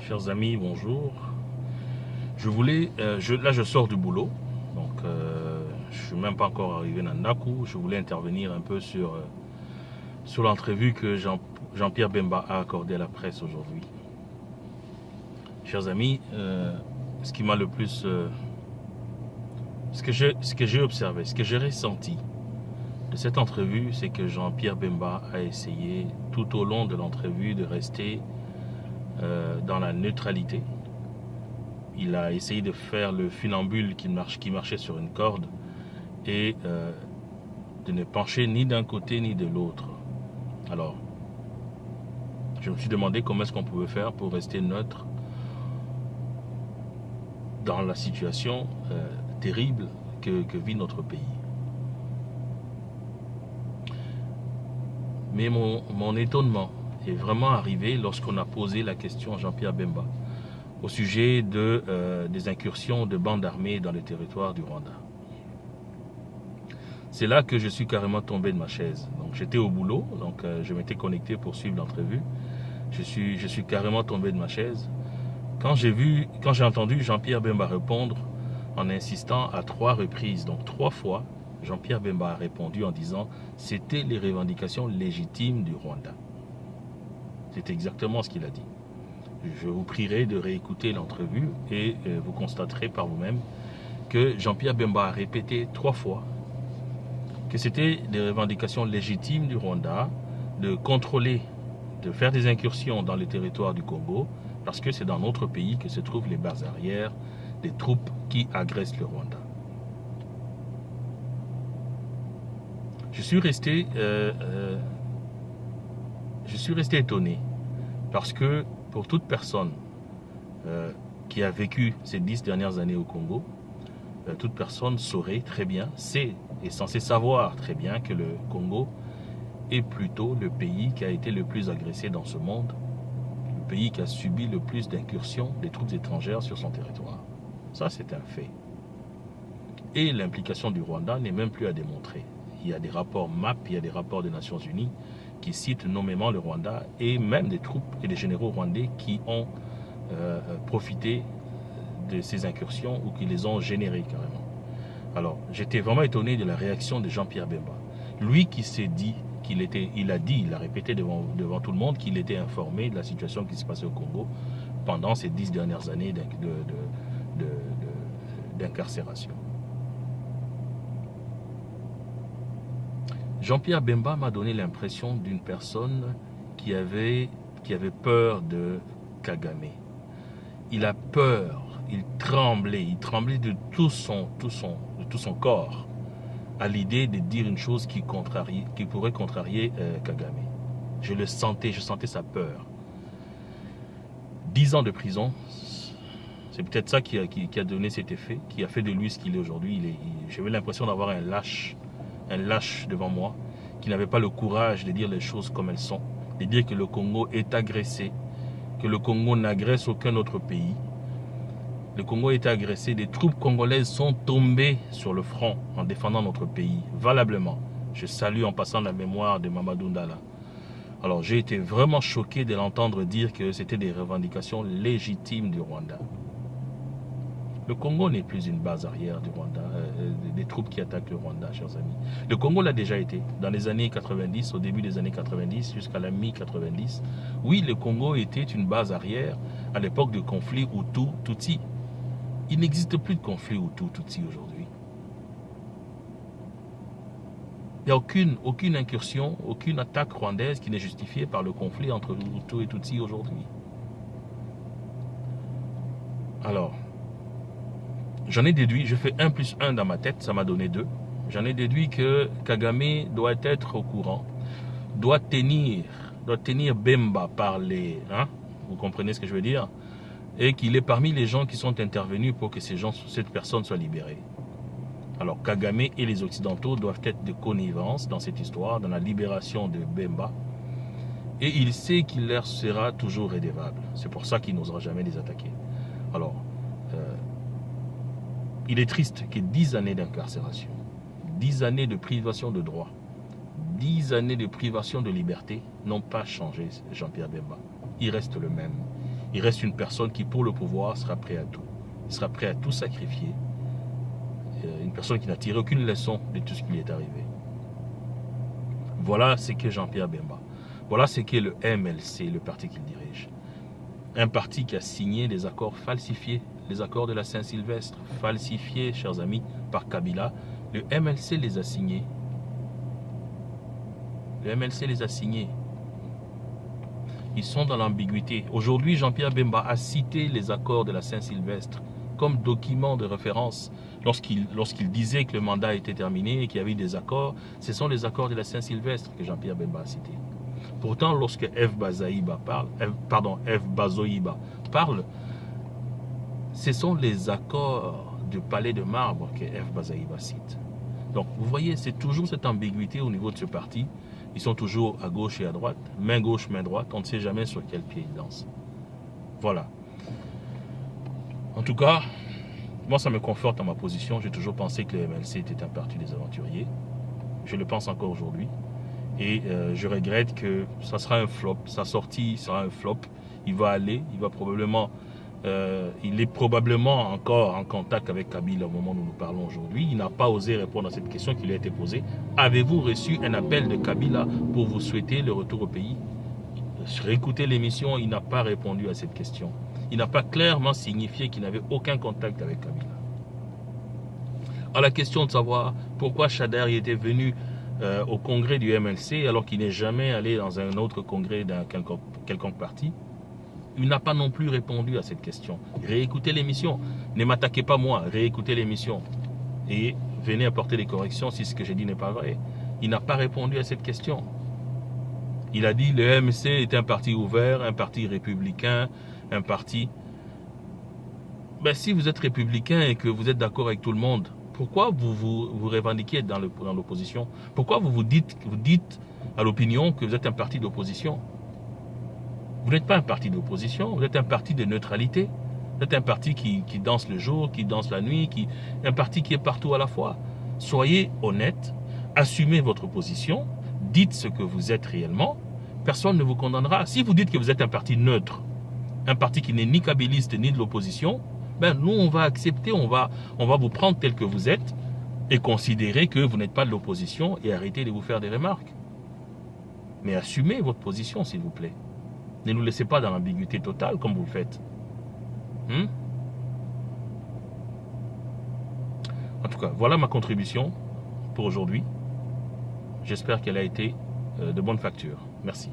Chers amis, bonjour. Là je sors du boulot, donc je suis même pas encore arrivé dans Naku. Je voulais intervenir un peu sur l'entrevue que Jean-Pierre Bemba a accordée à la presse aujourd'hui. Chers amis, ce qui m'a le plus, ce que j'ai observé, ce que j'ai ressenti de cette entrevue, c'est que Jean-Pierre Bemba a essayé tout au long de l'entrevue de rester dans la neutralité. Il a essayé de faire le funambule qui marchait sur une corde et de ne pencher ni d'un côté ni de l'autre. Alors, je me suis demandé comment est-ce qu'on pouvait faire pour rester neutre dans la situation terrible que vit notre pays. Mais mon étonnement est vraiment arrivé lorsqu'on a posé la question à Jean-Pierre Bemba au sujet des incursions de bandes armées dans le territoire du Rwanda. C'est là que je suis carrément tombé de ma chaise. Donc j'étais au boulot, donc je m'étais connecté pour suivre l'entrevue. Je suis carrément tombé de ma chaise quand j'ai entendu Jean-Pierre Bemba répondre en insistant à 3 reprises, donc 3 fois, Jean-Pierre Bemba a répondu en disant « c'était les revendications légitimes du Rwanda ». C'est exactement ce qu'il a dit. Je vous prierai de réécouter l'entrevue et vous constaterez par vous-même que Jean-Pierre Bemba a répété 3 fois que c'était des revendications légitimes du Rwanda de contrôler, de faire des incursions dans le territoire du Congo, parce que c'est dans notre pays que se trouvent les bases arrières des troupes qui agressent le Rwanda. Je suis resté étonné, parce que pour toute personne qui a vécu ces 10 dernières années au Congo, toute personne saurait très bien, est censé savoir très bien que le Congo est plutôt le pays qui a été le plus agressé dans ce monde, le pays qui a subi le plus d'incursions des troupes étrangères sur son territoire. Ça, c'est un fait. Et l'implication du Rwanda n'est même plus à démontrer. Il y a des rapports MAP, il y a des rapports des Nations Unies qui citent nommément le Rwanda et même des troupes et des généraux rwandais qui ont profité de ces incursions ou qui les ont générées carrément. Alors, j'étais vraiment étonné de la réaction de Jean-Pierre Bemba. Lui qui s'est dit il a répété devant tout le monde qu'il était informé de la situation qui se passait au Congo pendant ces 10 dernières années d'incarcération. Jean-Pierre Bemba m'a donné l'impression d'une personne qui avait peur de Kagame. Il a peur, il tremblait de tout son corps à l'idée de dire une chose qui pourrait contrarier Kagame. Je sentais sa peur. 10 ans de prison, c'est peut-être ça qui a donné cet effet, qui a fait de lui ce qu'il est aujourd'hui. J'avais l'impression d'avoir un lâche devant moi, qui n'avait pas le courage de dire les choses comme elles sont, de dire que le Congo est agressé, que le Congo n'agresse aucun autre pays. Le Congo est agressé, des troupes congolaises sont tombées sur le front en défendant notre pays, valablement. Je salue en passant la mémoire de Mamadou Ndala. Alors j'ai été vraiment choqué de l'entendre dire que c'était des revendications légitimes du Rwanda. Le Congo n'est plus une base arrière du Rwanda, des troupes qui attaquent le Rwanda, chers amis. Le Congo l'a déjà été, dans les années 90, au début des années 90, jusqu'à la mi-90. Oui, le Congo était une base arrière à l'époque du conflit Hutu-Tutsi. Il n'existe plus de conflit Hutu-Tutsi aujourd'hui. Il n'y a aucune incursion, aucune attaque rwandaise qui n'est justifiée par le conflit entre Hutu et Tutsi aujourd'hui. Alors, j'en ai déduit, je fais 1 plus 1 dans ma tête, ça m'a donné 2. J'en ai déduit que Kagame doit être au courant, doit tenir Bemba par les... vous comprenez ce que je veux dire? Et qu'il est parmi les gens qui sont intervenus pour que cette personne soit libérée. Alors Kagame et les Occidentaux doivent être de connivence dans cette histoire, dans la libération de Bemba. Et il sait qu'il leur sera toujours redevable. C'est pour ça qu'il n'osera jamais les attaquer. Alors, il est triste que 10 années d'incarcération, 10 années de privation de droit, 10 années de privation de liberté n'ont pas changé Jean-Pierre Bemba. Il reste le même. il reste une personne qui, pour le pouvoir, sera prêt à tout. Il sera prêt à tout sacrifier. Une personne qui n'a tiré aucune leçon de tout ce qui lui est arrivé. Voilà ce qu'est Jean-Pierre Bemba. Voilà ce qu'est le MLC, le parti qu'il dirige. Un parti qui a signé des accords falsifiés, les accords de la Saint-Sylvestre, falsifiés, chers amis, par Kabila. Le MLC les a signés. Le MLC les a signés. Ils sont dans l'ambiguïté. Aujourd'hui, Jean-Pierre Bemba a cité les accords de la Saint-Sylvestre comme document de référence. Lorsqu'il disait que le mandat était terminé et qu'il y avait des accords, ce sont les accords de la Saint-Sylvestre que Jean-Pierre Bemba a cités. Pourtant, lorsque F. Bazoïba parle, ce sont les accords du Palais de Marbre que F. Bazoïba cite. Donc, vous voyez, c'est toujours cette ambiguïté au niveau de ce parti. Ils sont toujours à gauche et à droite, main gauche, main droite, on ne sait jamais sur quel pied ils dansent. Voilà. En tout cas, moi ça me conforte dans ma position. J'ai toujours pensé que le MLC était un parti des aventuriers. Je le pense encore aujourd'hui. Et je regrette que ça sera un flop. Sa sortie sera un flop. Il va aller, il est probablement encore en contact avec Kabila au moment où nous parlons aujourd'hui. Il n'a pas osé répondre à cette question qui lui a été posée. Avez-vous reçu un appel de Kabila pour vous souhaiter le retour au pays? Réécoutez l'émission, il n'a pas répondu à cette question. Il n'a pas clairement signifié qu'il n'avait aucun contact avec Kabila. À la question de savoir pourquoi Chader était venu au congrès du MLC alors qu'il n'est jamais allé dans un autre congrès d'un quelconque parti, il n'a pas non plus répondu à cette question. Réécoutez l'émission. Ne m'attaquez pas moi, réécoutez l'émission. Et venez apporter des corrections si ce que j'ai dit n'est pas vrai. Il n'a pas répondu à cette question. Il a dit le MLC est un parti ouvert, un parti républicain, un parti... Ben, si vous êtes républicain et que vous êtes d'accord avec tout le monde, pourquoi vous revendiquez dans l'opposition? Pourquoi vous dites à l'opinion que vous êtes un parti d'opposition? Vous n'êtes pas un parti d'opposition, vous êtes un parti de neutralité. Vous êtes un parti qui danse le jour, qui danse la nuit, un parti qui est partout à la fois. Soyez honnête, assumez votre position, dites ce que vous êtes réellement, personne ne vous condamnera. Si vous dites que vous êtes un parti neutre, un parti qui n'est ni kabiliste ni de l'opposition, ben nous on va accepter, on va vous prendre tel que vous êtes et considérer que vous n'êtes pas de l'opposition et arrêter de vous faire des remarques. Mais assumez votre position s'il vous plaît. Ne nous laissez pas dans l'ambiguïté totale comme vous le faites. En tout cas, voilà ma contribution pour aujourd'hui. J'espère qu'elle a été de bonne facture. Merci.